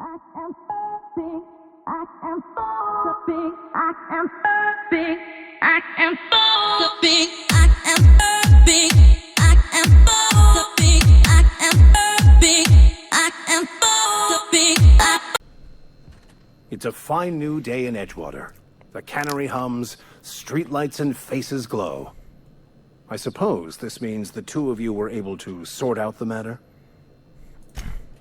I am big. I am so big. I am big. I am so big. I am big. I am so big. I am big. I am so big. It's a fine new day in Edgewater. The cannery hums, streetlights and faces glow. I suppose this means the two of you were able to sort out the matter?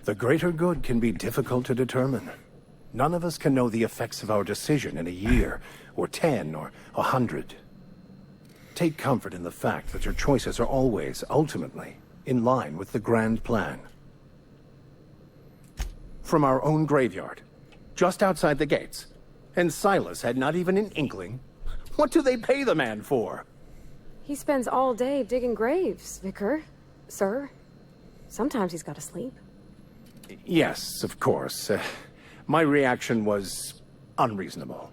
The greater good can be difficult to determine. None of us can know the effects of our decision in a year, or 10, or 100. Take comfort in the fact that your choices are always, ultimately, in line with the grand plan. From our own graveyard, just outside the gates, and Silas had not even an inkling. What do they pay the man for? He spends all day digging graves, Vicar. Sir. Sometimes he's got to sleep. Yes, of course. My reaction was unreasonable.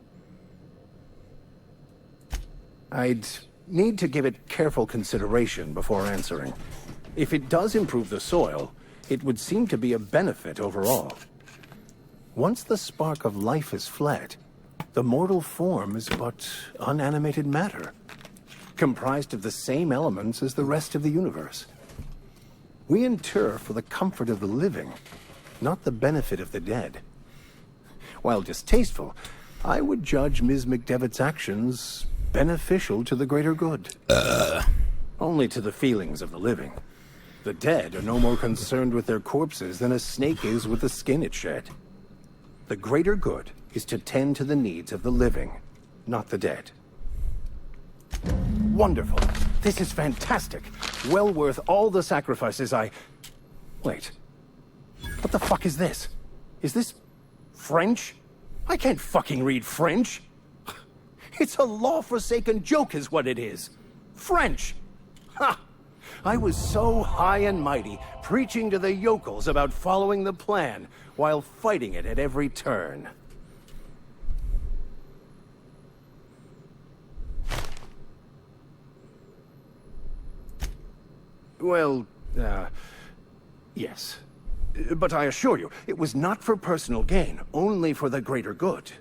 I'd need to give it careful consideration before answering. If it does improve the soil, it would seem to be a benefit overall. Once the spark of life is fled, the mortal form is but unanimated matter, comprised of the same elements as the rest of the universe. We inter for the comfort of the living, not the benefit of the dead. While distasteful, I would judge Ms. McDevitt's actions beneficial to the greater good. Only to the feelings of the living. The dead are no more concerned with their corpses than a snake is with the skin it shed. The greater good is to tend to the needs of the living, not the dead. Wonderful. This is fantastic. Well worth all the sacrifices Wait. What the fuck is this? Is this French? I can't fucking read French. It's a law-forsaken joke is what it is. French. Ha! I was so high and mighty, preaching to the yokels about following the plan, while fighting it at every turn. Well, yes. But I assure you, it was not for personal gain, only for the greater good.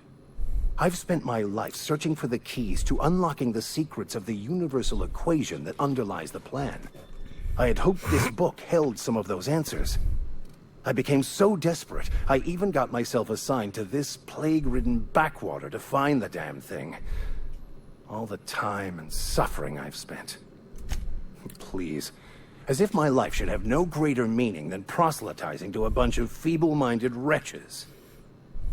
I've spent my life searching for the keys to unlocking the secrets of the universal equation that underlies the plan. I had hoped this book held some of those answers. I became so desperate, I even got myself assigned to this plague-ridden backwater to find the damn thing. All the time and suffering I've spent. Please. As if my life should have no greater meaning than proselytizing to a bunch of feeble-minded wretches.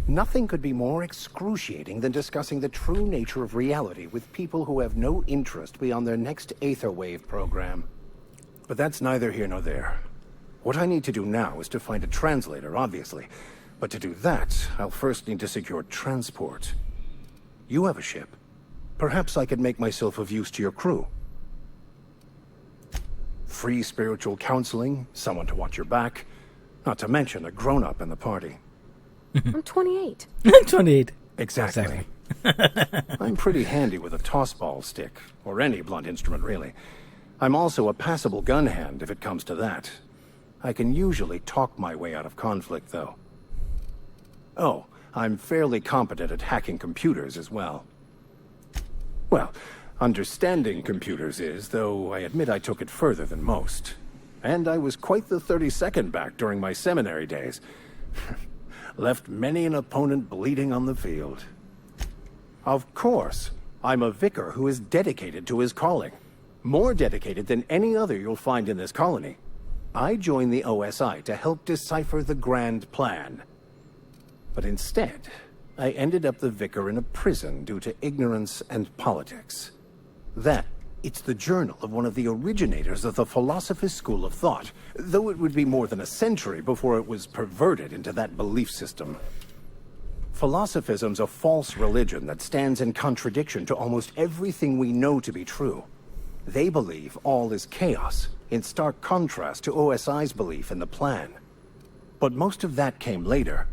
Nothing could be more excruciating than discussing the true nature of reality with people who have no interest beyond their next Aetherwave program. But that's neither here nor there. What I need to do now is to find a translator, obviously. But to do that, I'll first need to secure transport. You have a ship. Perhaps I could make myself of use to your crew. Free spiritual counseling, someone to watch your back, not to mention a grown-up in the party. I'm 28. 28. Exactly. I'm pretty handy with a tossball stick, or any blunt instrument, really. I'm also a passable gun hand, if it comes to that. I can usually talk my way out of conflict, though. Oh, I'm fairly competent at hacking computers as well. Well, understanding computers is, though I admit I took it further than most. And I was quite the 32nd back during my seminary days. Left many an opponent bleeding on the field. Of course, I'm a vicar who is dedicated to his calling. More dedicated than any other you'll find in this colony. I joined the OSI to help decipher the grand plan. But instead, I ended up the vicar in a prison due to ignorance and politics. It's the journal of one of the originators of the Philosopher's School of Thought, though it would be more than a century before it was perverted into that belief system. Philosophism's a false religion that stands in contradiction to almost everything we know to be true. They believe all is chaos, in stark contrast to OSI's belief in the plan. But most of that came later.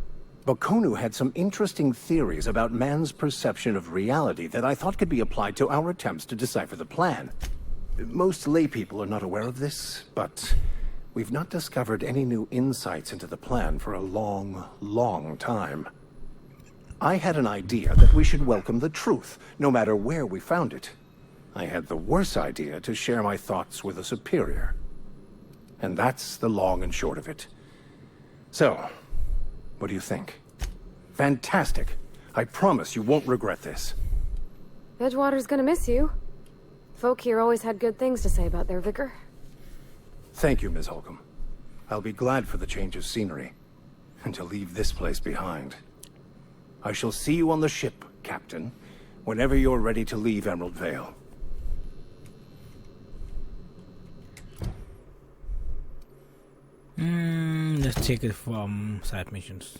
Bakonu had some interesting theories about man's perception of reality that I thought could be applied to our attempts to decipher the plan. Most laypeople are not aware of this, but we've not discovered any new insights into the plan for a long, long time. I had an idea that we should welcome the truth, no matter where we found it. I had the worse idea to share my thoughts with a superior. And that's the long and short of it. So, what do you think? Fantastic. I promise you won't regret this. Edgewater's gonna miss you. Folk here always had good things to say about their vicar. Thank you, Ms. Holcomb. I'll be glad for the change of scenery, and to leave this place behind. I shall see you on the ship, Captain, whenever you're ready to leave Emerald Vale. Let's take it from side missions.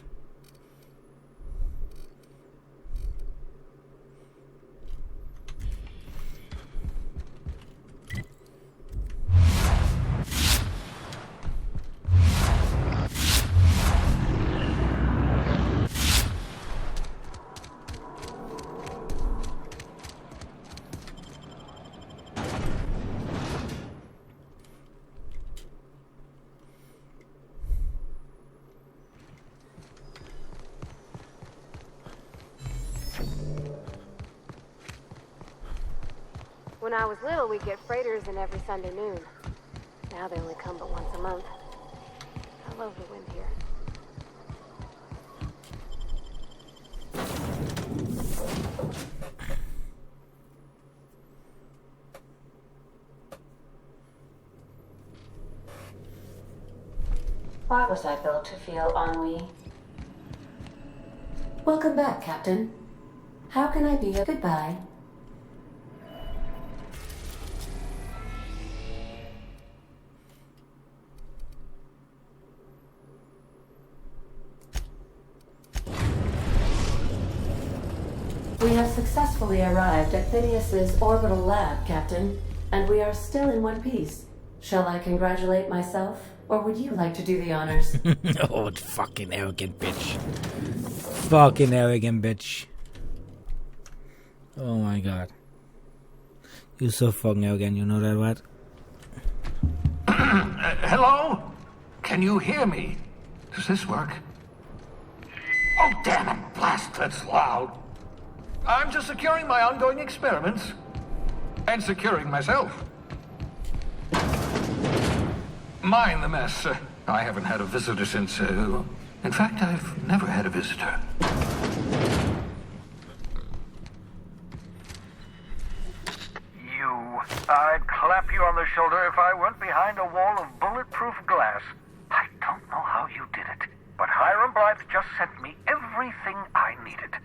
When I was little, we'd get freighters in every Sunday noon. Now they only come but once a month. I love the wind here. Why was I built to feel ennui? Welcome back, Captain. How can I be a goodbye? We have successfully arrived at Phineas's orbital lab, Captain, and we are still in one piece. Shall I congratulate myself, or would you like to do the honors? Oh, fucking arrogant bitch. Fucking arrogant bitch. Oh my god. You're so fucking arrogant, you know that, what? Hello? Can you hear me? Does this work? Oh, damn it, blast, that's loud. I'm just securing my ongoing experiments. And securing myself. Mind the mess. I haven't had a visitor since, in fact, I've never had a visitor. I'd clap you on the shoulder if I went behind a wall of bulletproof glass. I don't know how you did it, but 𝘼𝙗𝙘𝙘𝙪 just sent me everything I needed.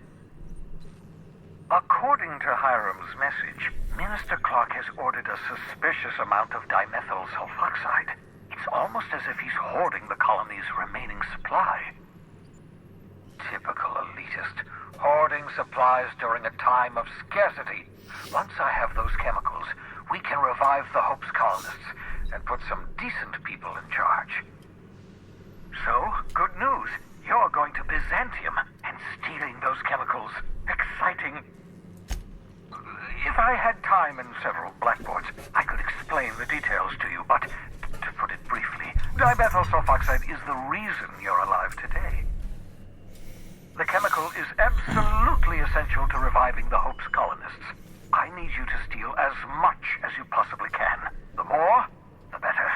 According to Hiram's message, Minister Clark has ordered a suspicious amount of dimethyl sulfoxide. It's almost as if he's hoarding the colony's remaining supply. Typical elitist, hoarding supplies during a time of scarcity. Once I have those chemicals, we can revive the Hope's colonists and put some decent people in charge. So, good news. You're going to Byzantium and stealing those chemicals. Exciting. If I had time and several blackboards, I could explain the details to you, but to put it briefly, dimethyl sulfoxide is the reason you're alive today. The chemical is absolutely essential to reviving the Hope's colonists. I need you to steal as much as you possibly can. The more, the better.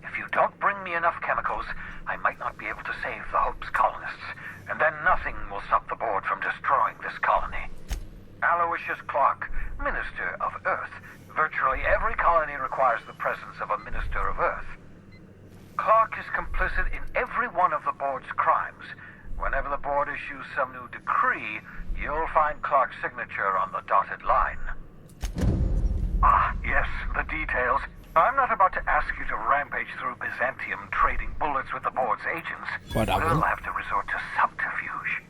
If you don't bring me enough chemicals, I might not be able to save the Hope's colonists, and then nothing will stop the board from destroying this colony. Aloysius Clark, Minister of Earth. Virtually every colony requires the presence of a Minister of Earth. Clark is complicit in every one of the board's crimes. Whenever the board issues some new decree, you'll find Clark's signature on the dotted line. Ah, yes, the details. I'm not about to ask you to rampage through Byzantium trading bullets with the board's agents. But I will. We'll have to resort to subterfuge.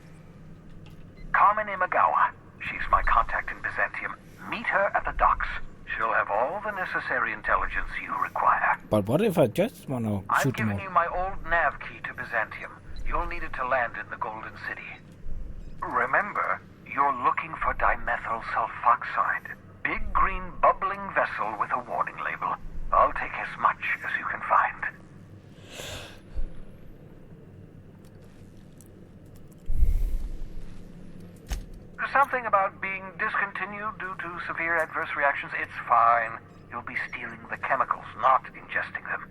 Carmen Imagawa. She's my contact in Byzantium. Meet her at the docks. She'll have all the necessary intelligence you require. But what if I just want to I'm shoot him giving off? you my old nav key to Byzantium. You'll need it to land in the Golden City. Remember, you're looking for dimethyl sulfoxide. Big green bubbling vessel with a warning label. I'll take as much as you can something about being discontinued due to severe adverse reactions. It's fine. You'll be stealing the chemicals, not ingesting them.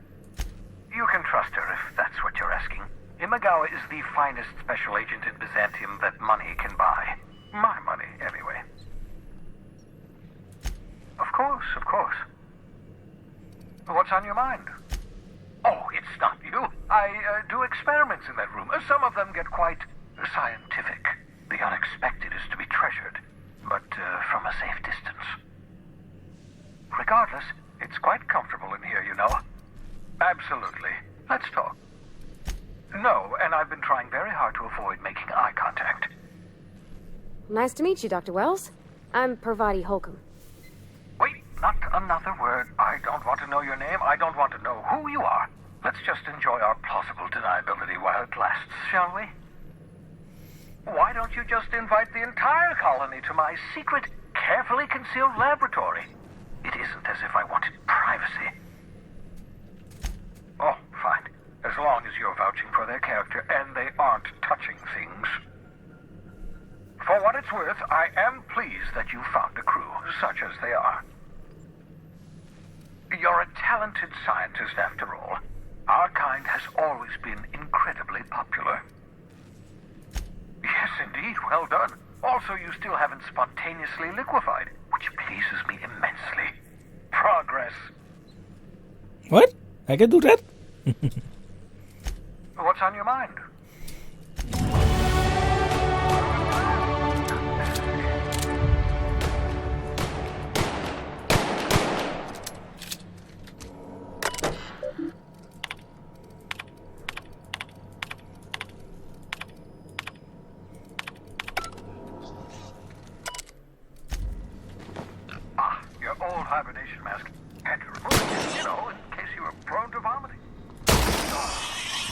You can trust her if that's what you're asking. 𝘼𝙗𝙗𝙗 is the finest special agent in Byzantium that money can buy. My money, anyway. Of course, of course. What's on your mind? Oh, it's not you. I do experiments in that room. Some of them get quite scientific. The unexpected is to be treasured, but from a safe distance. Regardless, it's quite comfortable in here, you know. Absolutely. Let's talk. No, and I've been trying very hard to avoid making eye contact. Nice to meet you, Dr. Wells. I'm 𝘼𝙗𝙗𝙗𝙗. Wait, not another word. I don't want to know your name. I don't want to know who you are. Let's just enjoy our plausible deniability while it lasts, shall we? Why don't you just invite the entire colony to my secret, carefully concealed laboratory? It isn't as if I wanted privacy. Oh, fine. As long as you're vouching for their character and they aren't touching things. For what it's worth, I am pleased that you found a crew, such as they are. You're a talented scientist, after all. Our kind has always been incredibly popular. Yes, indeed, well done. Also, you still haven't spontaneously liquefied, which pleases me immensely. Progress. What? I can do that? What's on your mind? Your old hibernation mask. Had to remove it, you know, in case you were prone to vomiting. For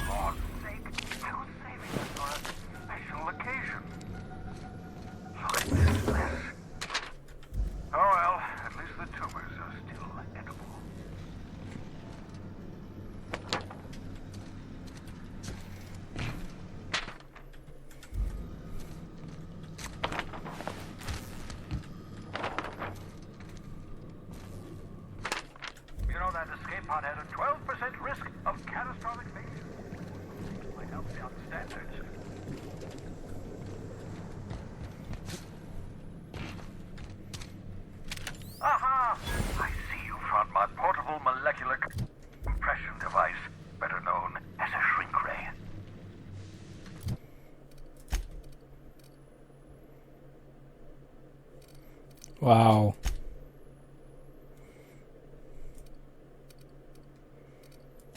Lord's sake, I was saving this for a special occasion. Look at this mess. Oh well, at least the tumors are still edible. You know that escape pod had a 12% risk of catastrophic failure. My health on standards. Aha! I see you found my portable molecular compression device, better known as a shrink ray. Wow.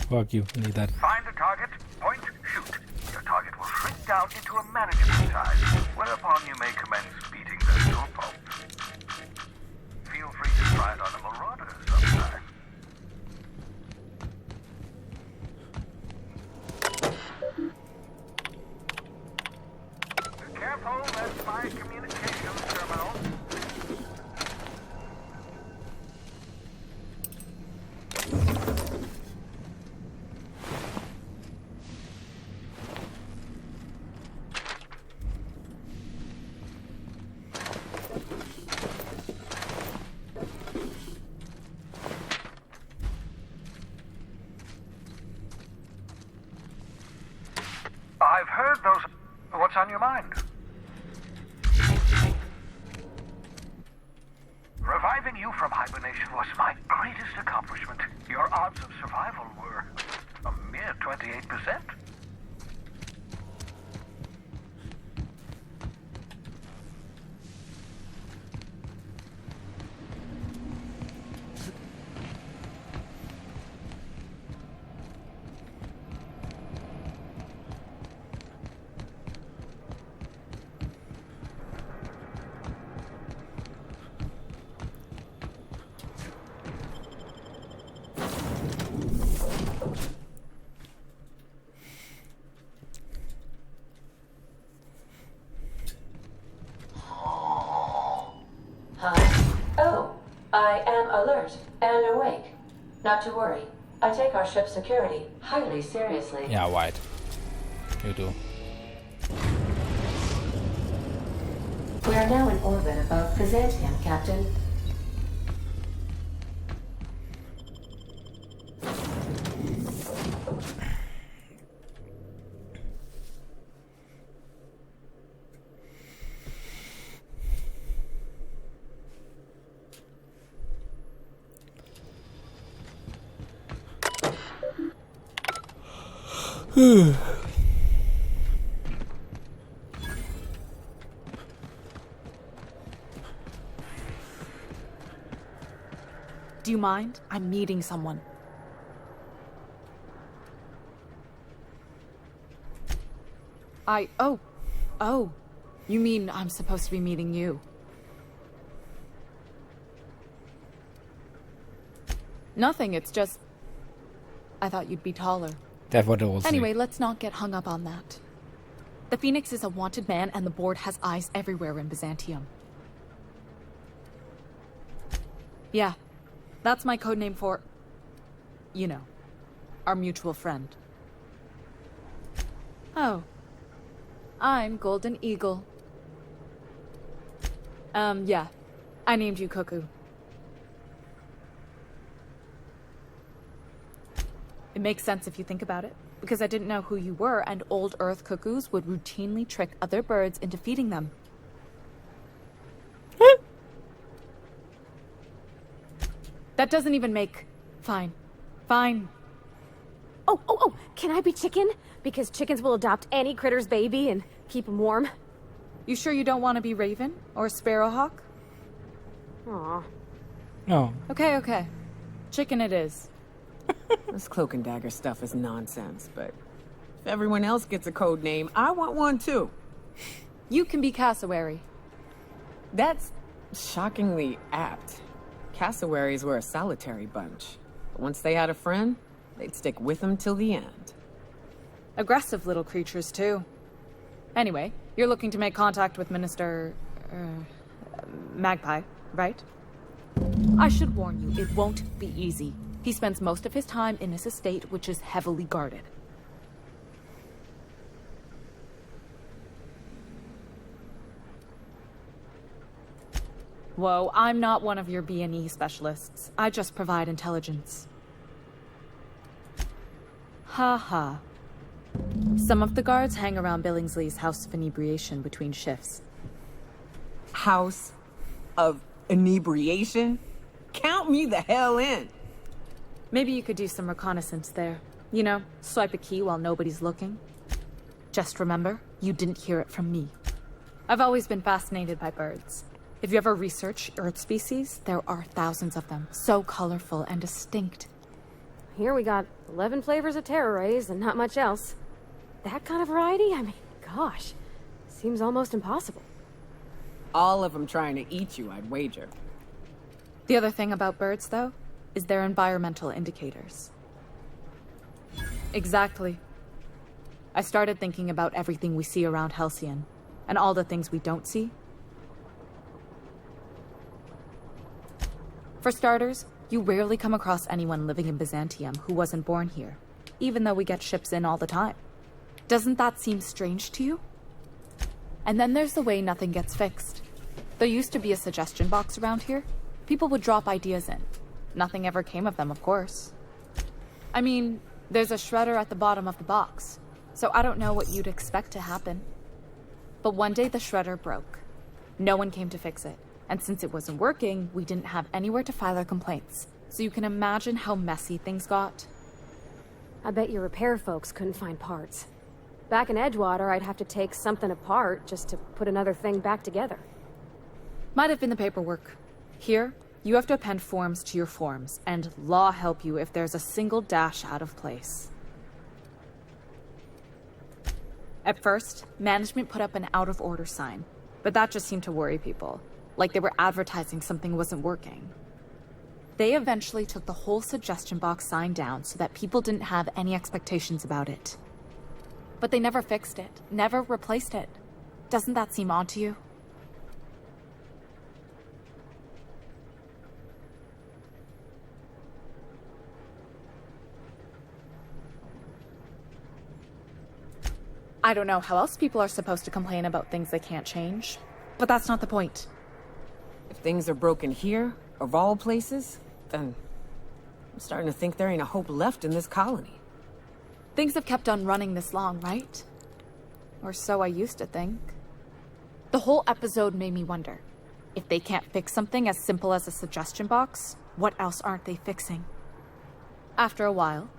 Fuck you, need that. Find a target, point, shoot. Your target will shrink down into a manageable size, whereupon you may commence beating them to a pulp. Feel free to try it on a marauder sometime. Careful, that's my communications terminal. I've heard those. What's on your mind? Reviving you from hibernation was my greatest accomplishment. Your odds of survival were a mere 28%. I am alert and awake. Not to worry. I take our ship's security highly seriously. Yeah, White. You do. We're are now in orbit above Byzantium, Captain. Do you mind? I'm meeting someone. Oh. You mean I'm supposed to be meeting you? Nothing, it's just... I thought you'd be taller. That's what I was saying. Anyway, let's not get hung up on that. The Phoenix is a wanted man, and the board has eyes everywhere in Byzantium. Yeah, that's my codename for... you know, our mutual friend. Oh. I'm Golden Eagle. Yeah. I named you Cuckoo. It makes sense if you think about it, because I didn't know who you were, and old Earth cuckoos would routinely trick other birds into feeding them. That doesn't even make... Fine. Oh, can I be chicken? Because chickens will adopt any critter's baby and keep them warm. You sure you don't want to be Raven or Sparrowhawk? Aw. Oh. Okay. Chicken it is. This cloak and dagger stuff is nonsense, but if everyone else gets a code name, I want one too. You can be cassowary. That's shockingly apt. Cassowaries were a solitary bunch. But once they had a friend, they'd stick with them till the end. Aggressive little creatures, too. Anyway, you're looking to make contact with Minister... Magpie, right? I should warn you, it won't be easy. He spends most of his time in his estate, which is heavily guarded. Whoa, I'm not one of your B&E specialists. I just provide intelligence. Ha. Some of the guards hang around Billingsley's House of Inebriation between shifts. House of Inebriation? Count me the hell in! Maybe you could do some reconnaissance there. You know, swipe a key while nobody's looking. Just remember, you didn't hear it from me. I've always been fascinated by birds. If you ever research Earth species, there are thousands of them, so colorful and distinct. Here we got 11 flavors of terror rays and not much else. That kind of variety? I mean, gosh, seems almost impossible. All of them trying to eat you, I'd wager. The other thing about birds, though, is their environmental indicators. Exactly. I started thinking about everything we see around 𝘼𝙘𝙘, and all the things we don't see. For starters, you rarely come across anyone living in Byzantium who wasn't born here, even though we get ships in all the time. Doesn't that seem strange to you? And then there's the way nothing gets fixed. There used to be a suggestion box around here. People would drop ideas in. Nothing ever came of them, of course. I mean, there's a shredder at the bottom of the box, so I don't know what you'd expect to happen. But one day the shredder broke. No one came to fix it, and since it wasn't working, we didn't have anywhere to file our complaints. So you can imagine how messy things got. I bet your repair folks couldn't find parts. Back in Edgewater, I'd have to take something apart just to put another thing back together. Might have been the paperwork. Here, you have to append forms to your forms, and law help you if there's a single dash out of place. At first, management put up an out-of-order sign, but that just seemed to worry people, like they were advertising something wasn't working. They eventually took the whole suggestion box sign down so that people didn't have any expectations about it. But they never fixed it, never replaced it. Doesn't that seem odd to you? I don't know how else people are supposed to complain about things they can't change. But that's not the point. If things are broken here, of all places, then I'm starting to think there ain't a hope left in this colony. Things have kept on running this long, right? Or so I used to think. The whole episode made me wonder, if they can't fix something as simple as a suggestion box, what else aren't they fixing? After a while,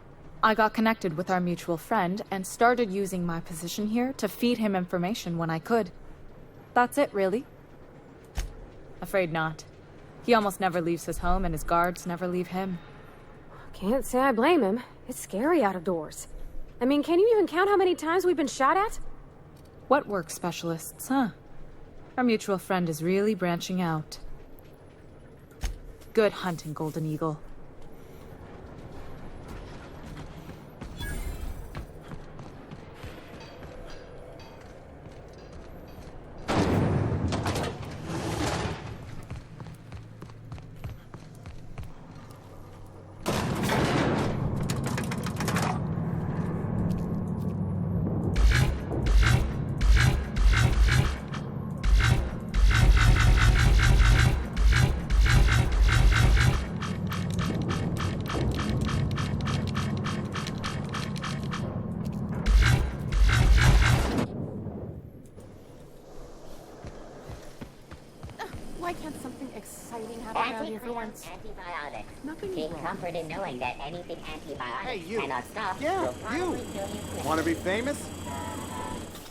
I got connected with our mutual friend and started using my position here to feed him information when I could. That's it, really. Afraid not. He almost never leaves his home and his guards never leave him. Can't say I blame him. It's scary out of doors. I mean, can you even count how many times we've been shot at? What work specialists, huh? Our mutual friend is really branching out. Good hunting, Golden Eagle. Why can't something exciting happen out here for once? Antibiotics. Nothing Take wrong. comfort in knowing that anything antibiotic Hey, you. cannot stop Yeah, will probably you. kill you quick. Want to be famous?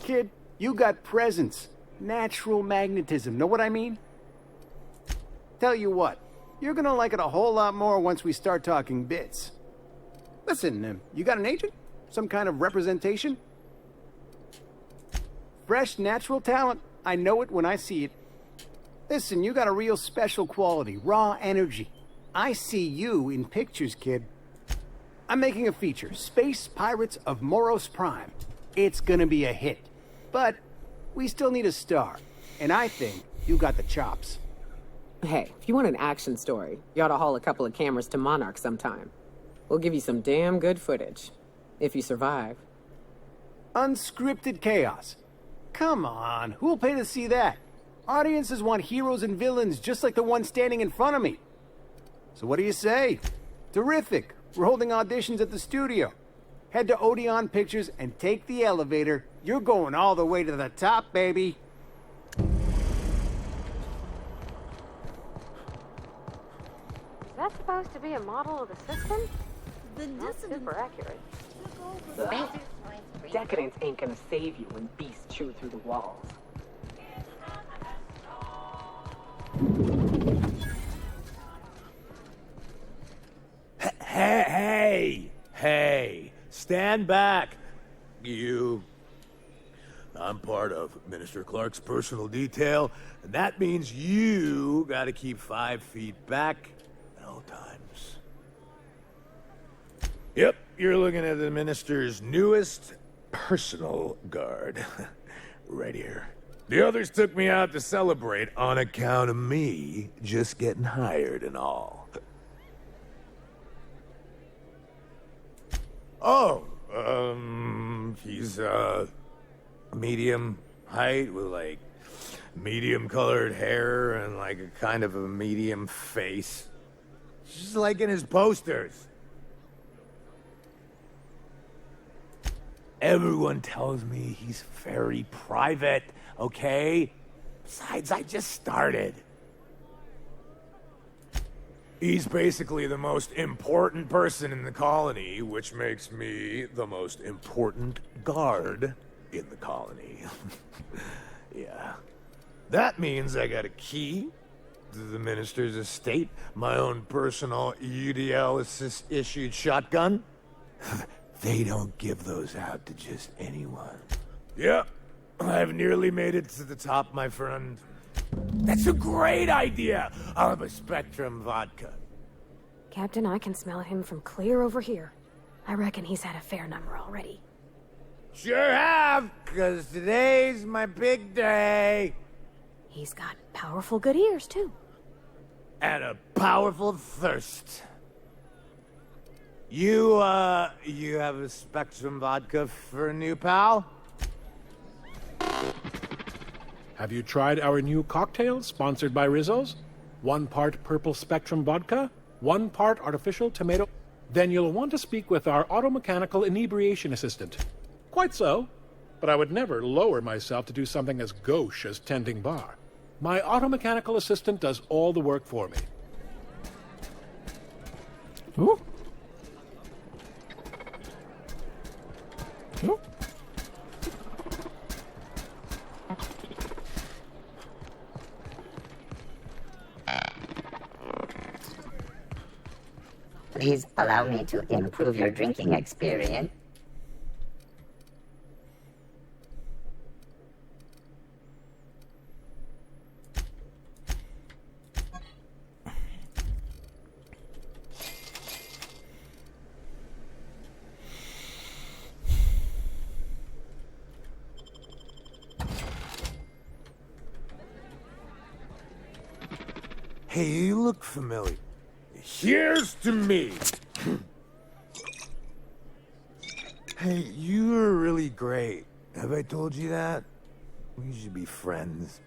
Kid, you got presence. Natural magnetism. Know what I mean? Tell you what, you're gonna like it a whole lot more once we start talking bits. Listen, you got an agent? Some kind of representation? Fresh, natural talent. I know it when I see it. Listen, you got a real special quality, raw energy. I see you in pictures, kid. I'm making a feature, Space Pirates of Moros Prime. It's gonna be a hit. But we still need a star. And I think you got the chops. Hey, if you want an action story, you ought to haul a couple of cameras to Monarch sometime. We'll give you some damn good footage. If you survive. Unscripted chaos. Come on, who'll pay to see that? Audiences want heroes and villains just like the one standing in front of me. So what do you say? Terrific. We're holding auditions at the studio. Head to Odeon Pictures and take the elevator. You're going all the way to the top, baby. Is that supposed to be a model of the system? Not super accurate. Decadence ain't gonna save you when beasts chew through the walls. Hey, stand back, you. I'm part of Minister Clark's personal detail, and that means you gotta keep 5 feet back at all times. Yep, you're looking at the minister's newest personal guard. Right here. The others took me out to celebrate on account of me just getting hired and all. Oh, he's, medium height with, like, medium colored hair and, like, a kind of a medium face. Just like in his posters. Everyone tells me he's very private, okay? Besides, I just started. He's basically the most important person in the colony, which makes me the most important guard in the colony. Yeah. That means I got a key to the minister's estate, my own personal UDL-issued shotgun. They don't give those out to just anyone. Yep, I've nearly made it to the top, my friend. That's a great idea! I'll have a Spectrum vodka. Captain, I can smell him from clear over here. I reckon he's had a fair number already. Sure have, 'cause today's my big day. He's got powerful good ears, too. And a powerful thirst. You have a Spectrum vodka for a new pal? Have you tried our new cocktail sponsored by Rizzo's? 1 part purple spectrum vodka, 1 part artificial tomato. Then you'll want to speak with our automechanical inebriation assistant. Quite so, but I would never lower myself to do something as gauche as tending bar. My automechanical assistant does all the work for me. Ooh. Ooh. Please allow me to improve your drinking experience. Hey, you look familiar. Here's to me. Hey, you're really great. Have I told you that? We should be friends.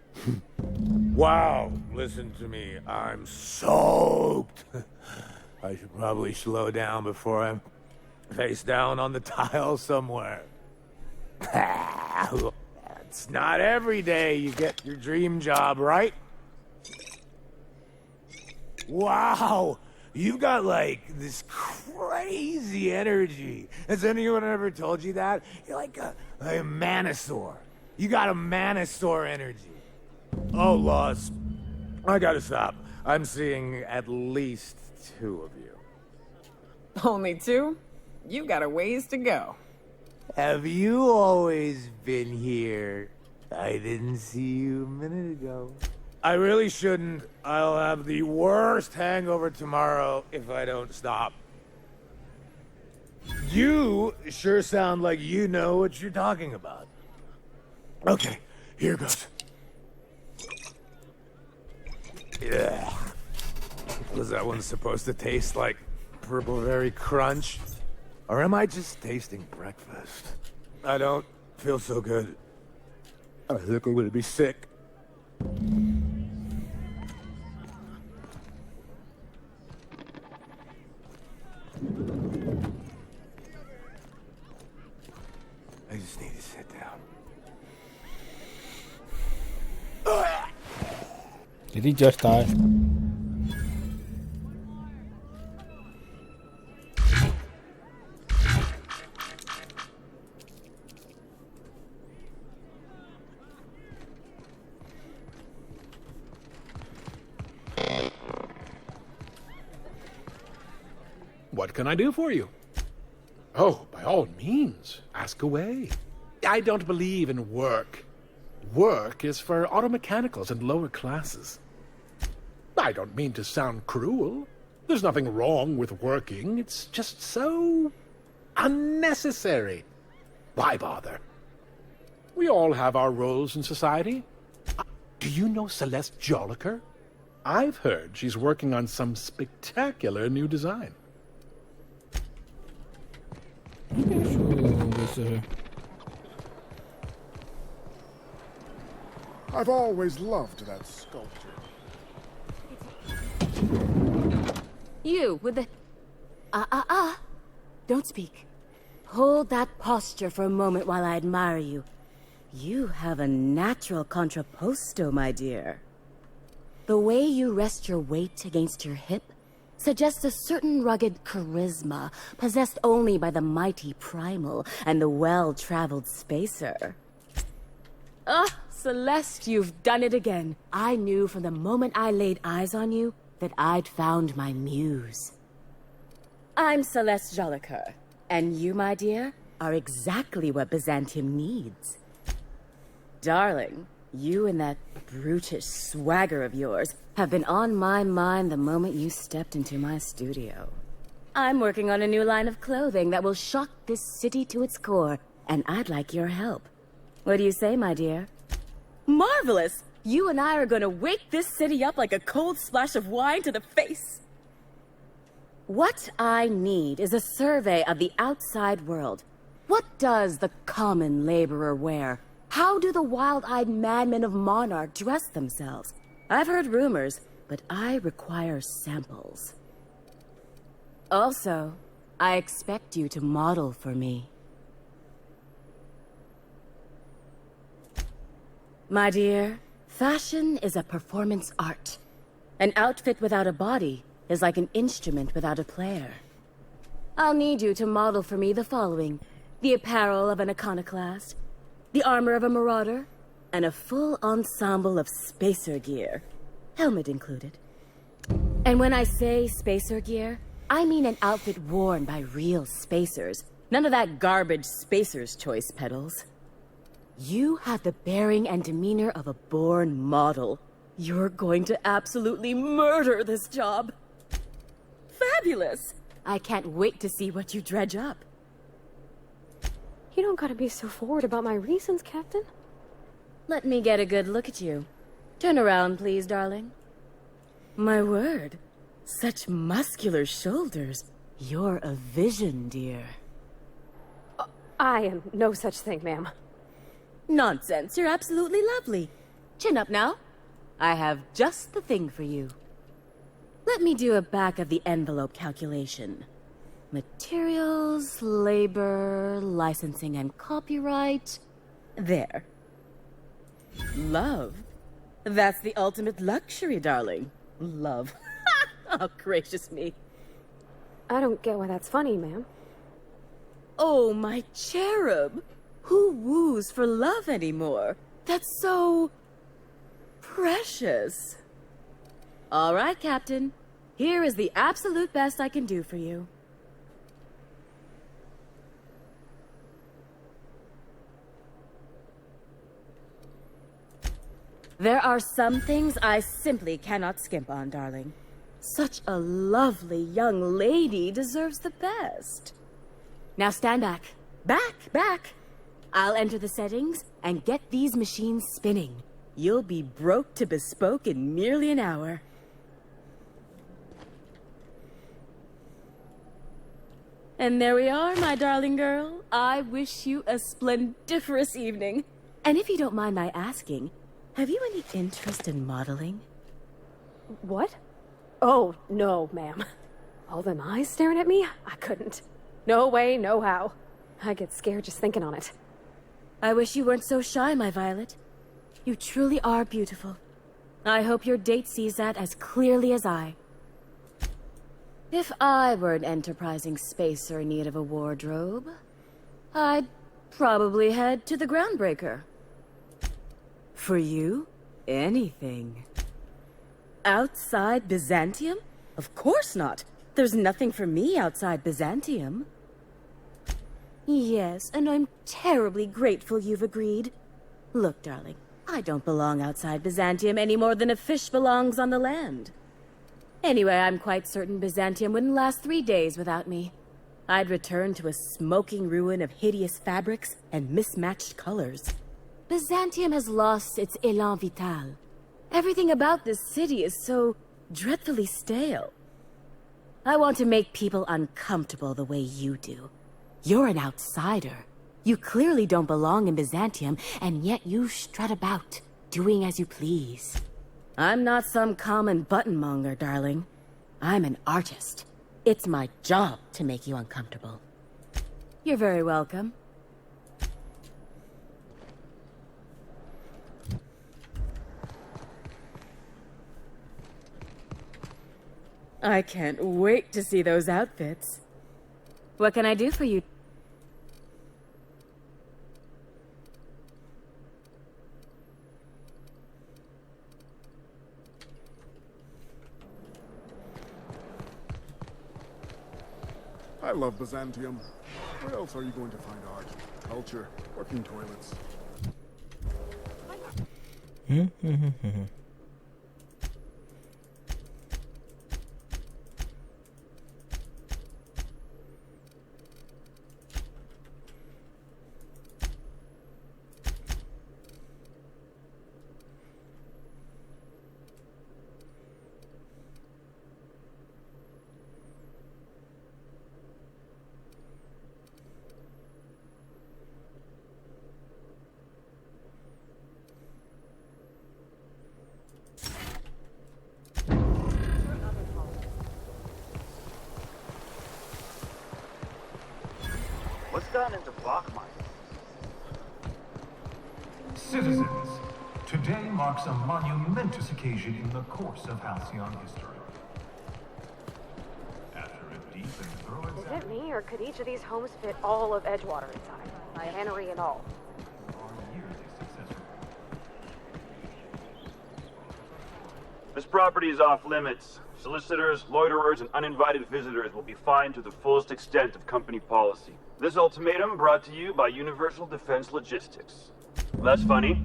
Wow, listen to me. I'm soaked. I should probably slow down before I'm face down on the tile somewhere. It's not every day you get your dream job, right? Wow, you've got like this crazy energy. Has anyone ever told you that? You're like a manosaur. You got a manosaur energy. Oh, Lost. I gotta stop. I'm seeing at least 2 of you. Only 2? You've got a ways to go. Have you always been here? I didn't see you a minute ago. I really shouldn't. I'll have the worst hangover tomorrow if I don't stop. You sure sound like you know what you're talking about. Okay, here goes. Yeah. Was that one supposed to taste like Purple Berry Crunch? Or am I just tasting breakfast? I don't feel so good. I think I'm gonna be sick. I just need to sit down. Did he just die? What can I do for you? Oh, by all means, ask away. I don't believe in work. Work is for automechanicals and lower classes. I don't mean to sound cruel. There's nothing wrong with working. It's just so unnecessary. Why bother? We all have our roles in society. Do you know Celeste Joliker? I've heard she's working on some spectacular new design. I've always loved that sculpture. You, with the... Don't speak. Hold that posture for a moment while I admire you. You have a natural contrapposto, my dear. The way you rest your weight against your hip suggests a certain rugged charisma possessed only by the mighty primal and the well-traveled spacer. Celeste, you've done it again. I knew from the moment I laid eyes on you that I'd found my muse. I'm Celeste Joliker, and you, my dear, are exactly what Byzantium needs. Darling, you and that brutish swagger of yours have been on my mind the moment you stepped into my studio. I'm working on a new line of clothing that will shock this city to its core, and I'd like your help. What do you say, my dear? Marvelous! You and I are gonna wake this city up like a cold splash of wine to the face. What I need is a survey of the outside world. What does the common laborer wear? How do the wild-eyed madmen of Monarch dress themselves? I've heard rumors, but I require samples. Also, I expect you to model for me. My dear, fashion is a performance art. An outfit without a body is like an instrument without a player. I'll need you to model for me the following: the apparel of an iconoclast, the armor of a marauder, and a full ensemble of spacer gear, helmet included. And when I say spacer gear, I mean an outfit worn by real spacers. None of that garbage spacer's choice pedals. You have the bearing and demeanor of a born model. You're going to absolutely murder this job. Fabulous! I can't wait to see what you dredge up. You don't gotta be so forward about my reasons, Captain. Let me get a good look at you. Turn around, please, darling. My word. Such muscular shoulders. You're a vision, dear. I am no such thing, ma'am. Nonsense. You're absolutely lovely. Chin up now. I have just the thing for you. Let me do a back-of-the-envelope calculation. Materials, labor, licensing and copyright. There. Love. That's the ultimate luxury, darling. Love. Oh, gracious me. I don't get why that's funny, ma'am. Oh, my cherub. Who woos for love anymore? That's so... precious. All right, Captain. Here is the absolute best I can do for you. There are some things I simply cannot skimp on, darling. Such a lovely young lady deserves the best. Now stand back. Back! I'll enter the settings and get these machines spinning. You'll be broke to bespoke in merely an hour. And there we are, my darling girl. I wish you a splendiferous evening. And if you don't mind my asking, have you any interest in modeling? What? Oh, no, ma'am. All them eyes staring at me? I couldn't. No way, no how. I get scared just thinking on it. I wish you weren't so shy, my Violet. You truly are beautiful. I hope your date sees that as clearly as I. If I were an enterprising spacer in need of a wardrobe, I'd probably head to the Groundbreaker. For you, anything. Outside Byzantium? Of course not. There's nothing for me outside Byzantium. Yes, and I'm terribly grateful you've agreed. Look, darling, I don't belong outside Byzantium any more than a fish belongs on the land. Anyway, I'm quite certain Byzantium wouldn't last 3 days without me. I'd return to a smoking ruin of hideous fabrics and mismatched colors. Byzantium has lost its élan vital. Everything about this city is so dreadfully stale. I want to make people uncomfortable the way you do. You're an outsider. You clearly don't belong in Byzantium, and yet you strut about, doing as you please. I'm not some common buttonmonger, darling. I'm an artist. It's my job to make you uncomfortable. You're very welcome. I can't wait to see those outfits. What can I do for you? I love Byzantium. Where else are you going to find art, culture, working toilets? gone into block mining. Citizens, today marks a monumentous occasion in the course of Halcyon history. After a deep and thorough Is it me, or could each of these homes fit all of Edgewater inside? My Henry and all. This property is off limits. Solicitors, loiterers, and uninvited visitors will be fined to the fullest extent of company policy. This ultimatum brought to you by Universal Defense Logistics. Well, that's funny.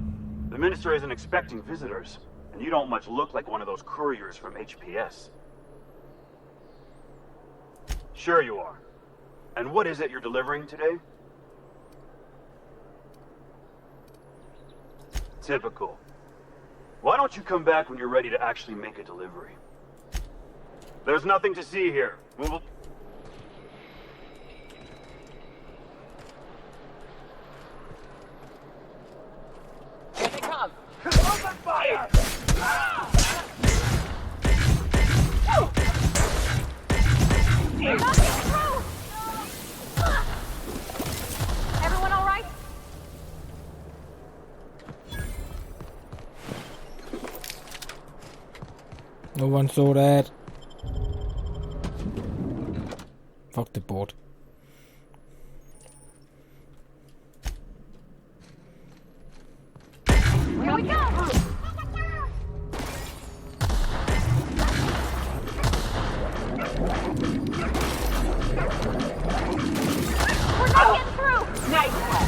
The minister isn't expecting visitors, and you don't much look like one of those couriers from HPS. Sure you are. And what is it you're delivering today? Typical. Why don't you come back when you're ready to actually make a delivery? There's nothing to see here. We'll... Here they come! Open fire! You're not getting through! Everyone all right? No one saw that. Fuck the board. Here we go! We're not getting through! Nice one!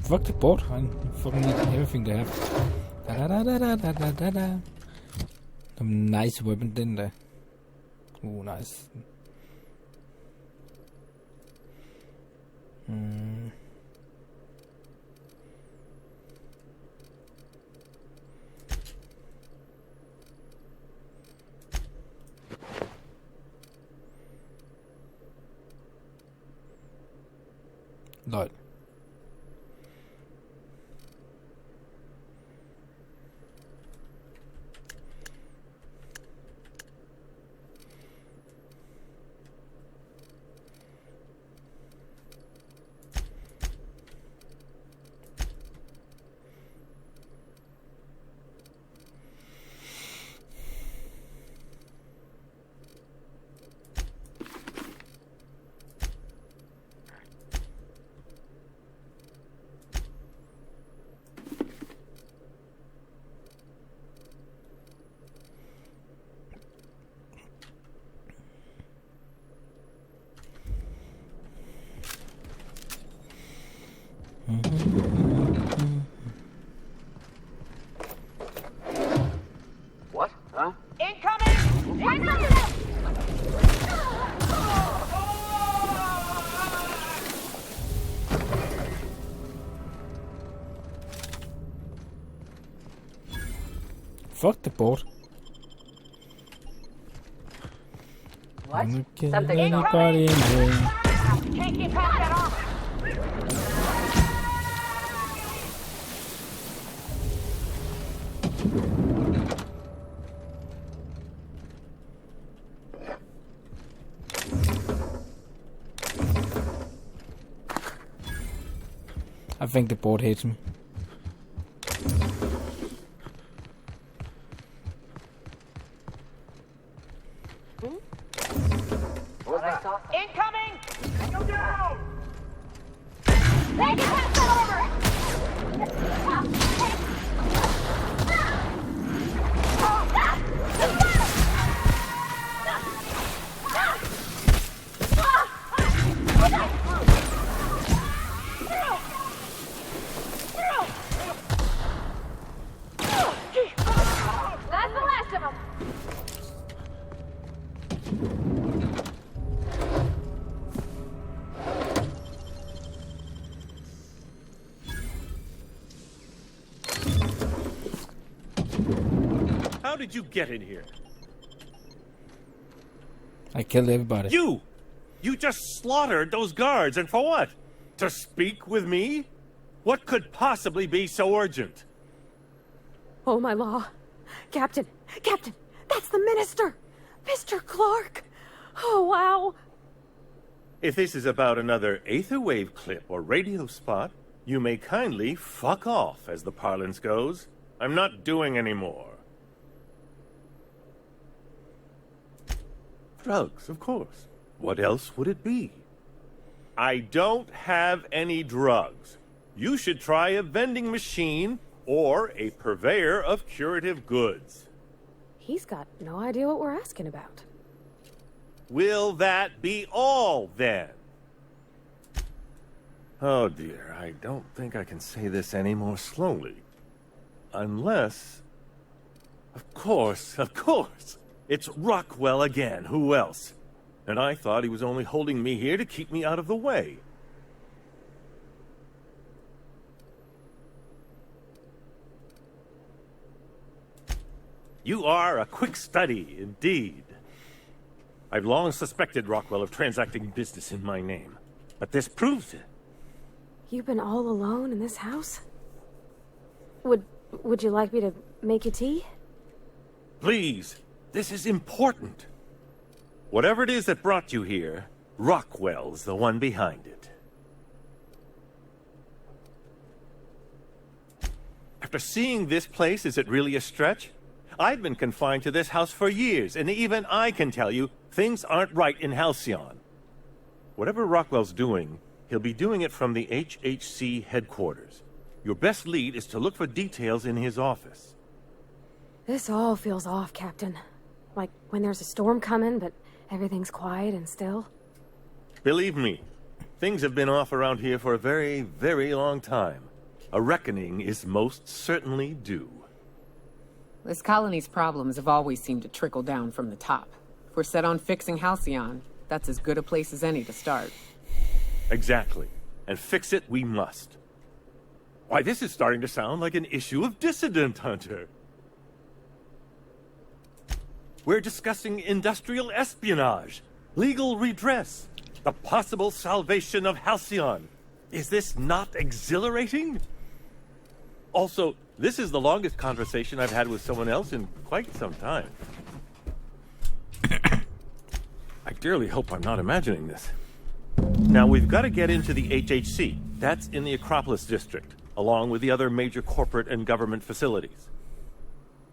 Fuck the board. I fucking need everything they have. Da da da da da da da da. Some nice weapon, didn't they? Ooh, nice. Lol. What? Huh? Incoming! Incoming! Fuck the board. What? Something anybody in here. Can't get past that armor! I think the board hates me. Incoming! Go down! They can pass that armor! That's the last of them! How did you get in here? I killed everybody. You just slaughtered those guards, and for what? To speak with me? What could possibly be so urgent? Oh, my law. Captain! Captain! That's the minister! Mr. Clark! Oh, wow! If this is about another Aether Wave clip or radio spot, you may kindly fuck off, as the parlance goes. I'm not doing any more. Drugs, of course. What else would it be? I don't have any drugs. You should try a vending machine or a purveyor of curative goods. He's got no idea what we're asking about. Will that be all, then? Oh dear, I don't think I can say this any more slowly. Unless... Of course! It's Rockwell again, who else? And I thought he was only holding me here to keep me out of the way. You are a quick study, indeed. I've long suspected Rockwell of transacting business in my name, but this proves it. You've been all alone in this house? Would you like me to make you tea? Please, this is important. Whatever it is that brought you here, Rockwell's the one behind it. After seeing this place, is it really a stretch? I've been confined to this house for years, and even I can tell you, things aren't right in Halcyon. Whatever Rockwell's doing, he'll be doing it from the HHC headquarters. Your best lead is to look for details in his office. This all feels off, Captain. Like when there's a storm coming, but everything's quiet and still. Believe me, things have been off around here for a very, very long time. A reckoning is most certainly due. This colony's problems have always seemed to trickle down from the top. If we're set on fixing Halcyon, that's as good a place as any to start. Exactly. And fix it we must. Why, this is starting to sound like an issue of Dissident Hunter. We're discussing industrial espionage, legal redress, the possible salvation of Halcyon. Is this not exhilarating? Also, this is the longest conversation I've had with someone else in quite some time. I dearly hope I'm not imagining this. Now, we've got to get into the HHC. That's in the Acropolis district, along with the other major corporate and government facilities.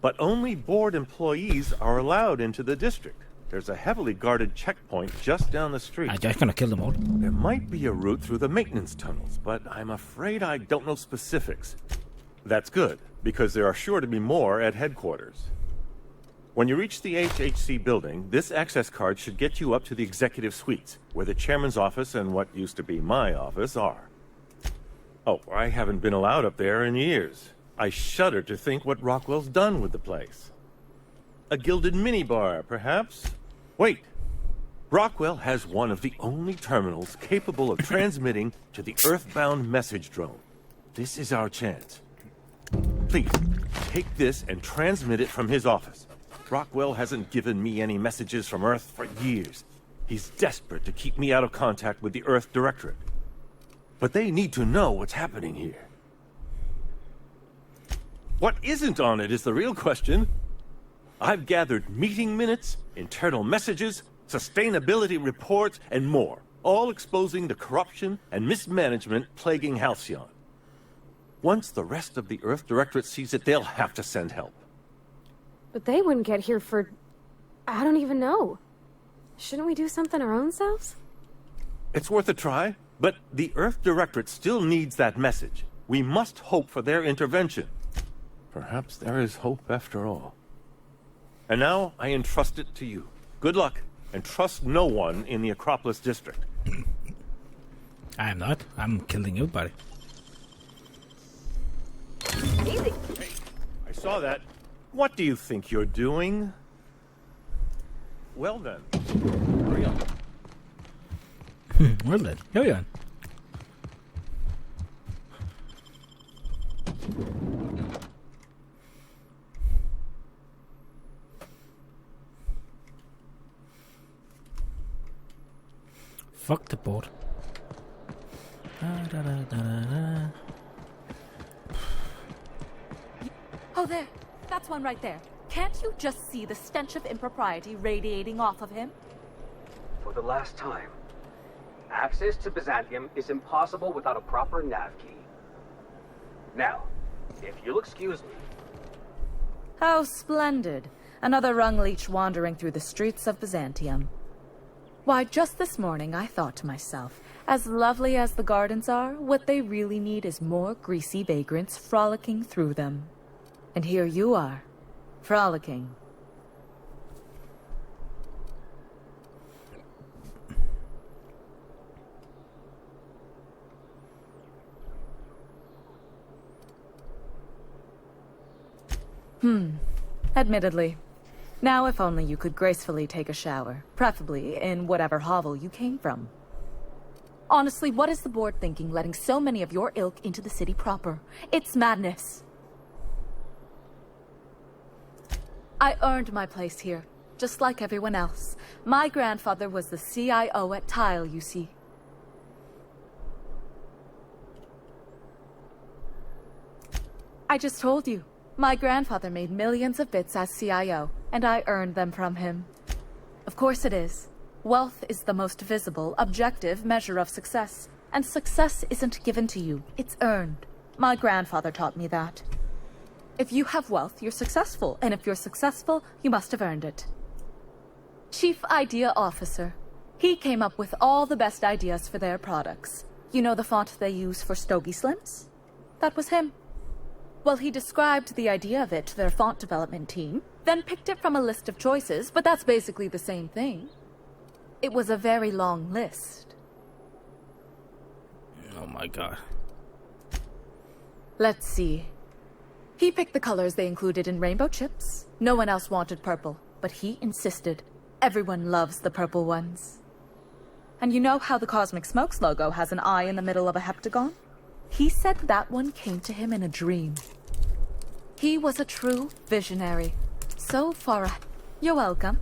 But only board employees are allowed into the district. There's a heavily guarded checkpoint just down the street. I'm just gonna kill them all. There might be a route through the maintenance tunnels, but I'm afraid I don't know specifics. That's good, because there are sure to be more at headquarters. When you reach the HHC building, this access card should get you up to the executive suites, where the chairman's office and what used to be my office are. Oh, I haven't been allowed up there in years. I shudder to think what Rockwell's done with the place. A gilded minibar, perhaps? Wait. Rockwell has one of the only terminals capable of transmitting to the Earthbound message drone. This is our chance. Please, take this and transmit it from his office. Rockwell hasn't given me any messages from Earth for years. He's desperate to keep me out of contact with the Earth Directorate. But they need to know what's happening here. What isn't on it is the real question. I've gathered meeting minutes, internal messages, sustainability reports, and more, all exposing the corruption and mismanagement plaguing Halcyon. Once the rest of the Earth Directorate sees it, they'll have to send help. But they wouldn't get here for... I don't even know. Shouldn't we do something our own selves? It's worth a try, but the Earth Directorate still needs that message. We must hope for their intervention. Perhaps there is hope after all. And now I entrust it to you. Good luck, and trust no one in the Acropolis district. I am not. I'm killing you, buddy. Hey, I saw that. What do you think you're doing? Well then. Hurry up. Well then. Hurry on. Fuck the board. Oh, there. That's one right there. Can't you just see the stench of impropriety radiating off of him? For the last time, access to Byzantium is impossible without a proper nav key. Now, if you'll excuse me... How splendid. Another rung leech wandering through the streets of Byzantium. Why, just this morning I thought to myself, as lovely as the gardens are, what they really need is more greasy vagrants frolicking through them. And here you are, frolicking. Admittedly. Now if only you could gracefully take a shower, preferably in whatever hovel you came from. Honestly, what is the board thinking letting so many of your ilk into the city proper? It's madness. I earned my place here, just like everyone else. My grandfather was the CIO at Tile, you see. I just told you. My grandfather made millions of bits as CIO, and I earned them from him. Of course it is. Wealth is the most visible, objective measure of success. And success isn't given to you, it's earned. My grandfather taught me that. If you have wealth, you're successful, and if you're successful, you must have earned it. Chief Idea Officer. He came up with all the best ideas for their products. You know the font they use for Stogie Slims? That was him. Well, he described the idea of it to their font development team, then picked it from a list of choices, but that's basically the same thing. It was a very long list. Oh my god. Let's see. He picked the colors they included in rainbow chips. No one else wanted purple, but he insisted. Everyone loves the purple ones. And you know how the Cosmic Smokes logo has an eye in the middle of a heptagon? He said that one came to him in a dream. He was a true visionary. So far. You're welcome.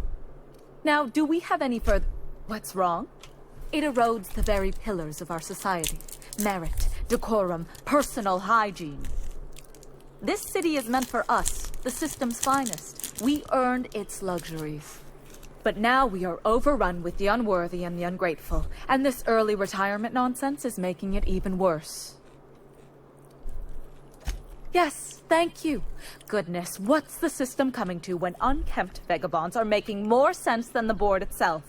Now, do we have any further... What's wrong? It erodes the very pillars of our society. Merit, decorum, personal hygiene. This city is meant for us, the system's finest. We earned its luxuries. But now we are overrun with the unworthy and the ungrateful, and this early retirement nonsense is making it even worse. Yes, thank you. Goodness, what's the system coming to when unkempt vagabonds are making more sense than the board itself?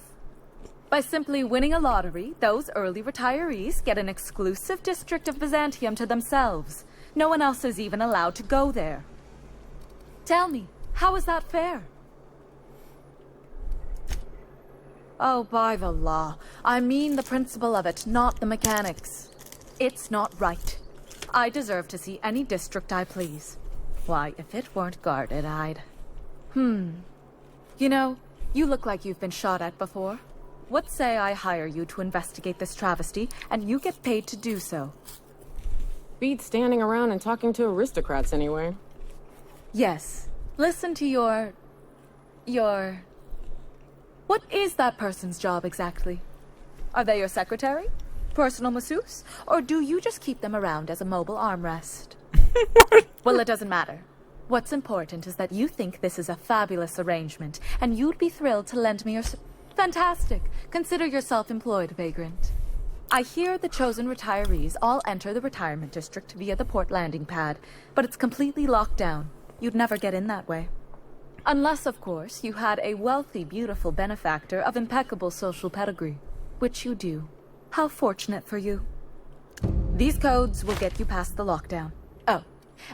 By simply winning a lottery, those early retirees get an exclusive district of Byzantium to themselves. No one else is even allowed to go there. Tell me, how is that fair? Oh, by the law. I mean the principle of it, not the mechanics. It's not right. I deserve to see any district I please. Why, if it weren't guarded, I'd... You know, you look like you've been shot at before. What say I hire you to investigate this travesty, and you get paid to do so? Beats standing around and talking to aristocrats anyway. Yes. Listen to your... What is that person's job exactly? Are they your secretary? Personal masseuse? Or do you just keep them around as a mobile armrest? Well, it doesn't matter. What's important is that you think this is a fabulous arrangement, and you'd be thrilled to lend me your... Fantastic. Consider yourself employed, vagrant. I hear the chosen retirees all enter the retirement district via the port landing pad, but it's completely locked down. You'd never get in that way. Unless, of course, you had a wealthy, beautiful benefactor of impeccable social pedigree, which you do. How fortunate for you. These codes will get you past the lockdown. Oh,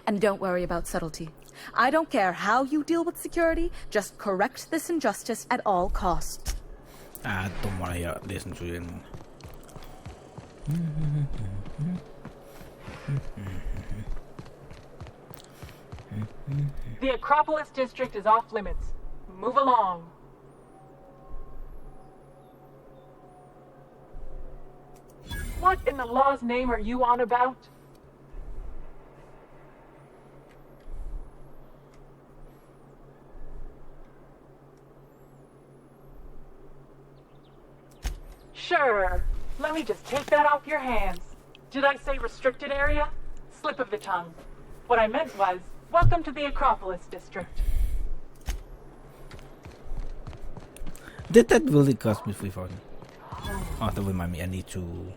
and don't worry about subtlety. I don't care how you deal with security, just correct this injustice at all costs. De bara gör det som tror jag. The Acropolis district is off limits. Move along. What in the law's name are you on about? Sure. Let me just take that off your hands. Did I say restricted area? Slip of the tongue. What I meant was, Welcome to the Acropolis District. Did that really cost me 3,000? Oh, that remind me, I need to